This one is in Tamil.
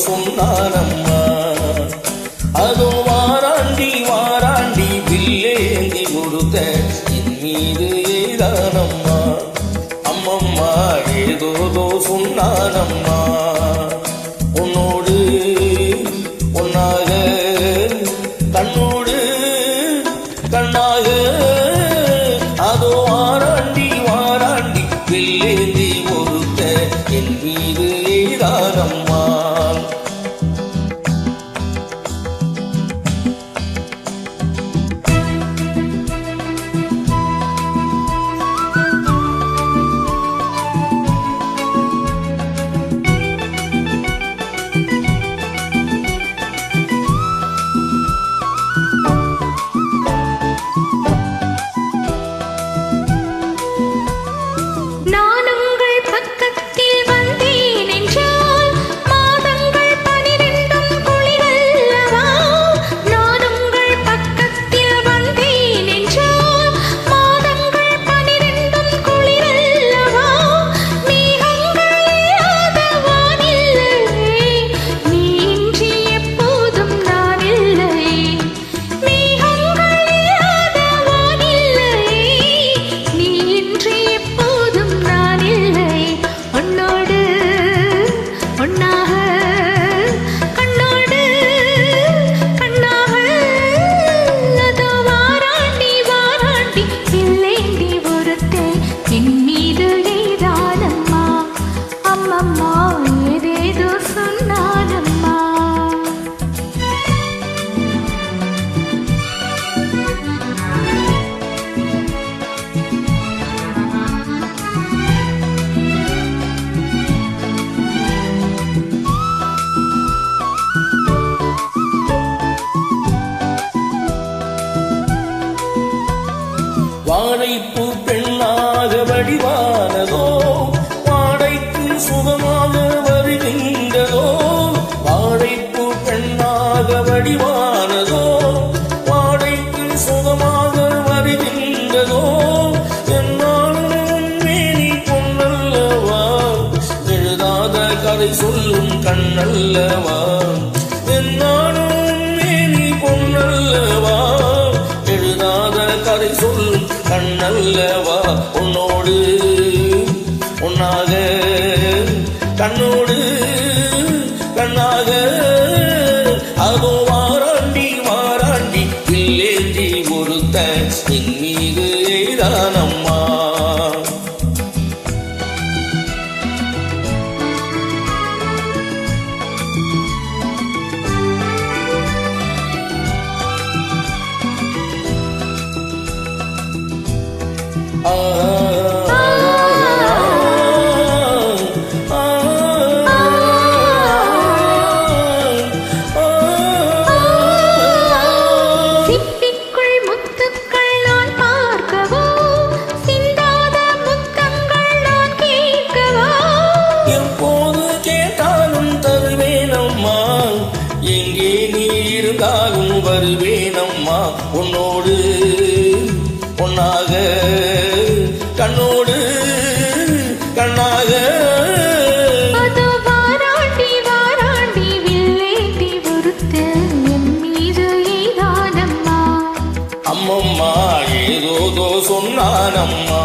சொன்னானம்மா. அதோ வாராண்டி வாராண்டி வில்லேந்தி கொடுத்த என் மீது ஏதானம்மா. அம்மம்மா ஏதோதோ சொன்னானம்மா. உன்னோடு ஒன்னாக கண்ணோடு கண்ணாக அதோ வாராண்டி வாராண்டி வில்லேந்தி கொடுத்த என் மீது ஏதானம்மா. வாழைப்பூ பெண்ணாக வடிவானதோ வாடைக்கு சுகமாக வருகின்றதோ. வாழைப்பூ பெண்ணாக வடிவானதோ வாடைக்கு சுகமாக வருகின்றதோ. என்னாலும் மேனி பொன்னல்லவா எழுதாத கதை சொல்லும் கண்ணல்லவா. என்னாலும் மேனி பொன்னல்லவா எழுதாத கதை சொல்லும் கண்ணல்லவா. உன்னோடு உன்னாக கண்ணோடு கண்ணாக அதோ வாராண்டி வாராண்டி வில்லேந்தி ஒருத்த என் மீது ஏதானம்மா. சிப்பிக்குள் முத்துக்கள் நான் பார்க்கவோ சிந்தாத முத்தங்கள் நான் கேட்கவோ. எப்போது கேட்டாலும் தருவேனம்மா எங்கே நீ இருந்தாலும் வருவேனம்மா. உன்னோடு பொன்னாக கண்ணோடு கண்ணாக அதோ வாராண்டி வாராண்டி வில்லேந்தி ஒருத்த என் மீது ஏதானம்மா. அம்மம்மா ஏதோதோ சொன்னானம்மா.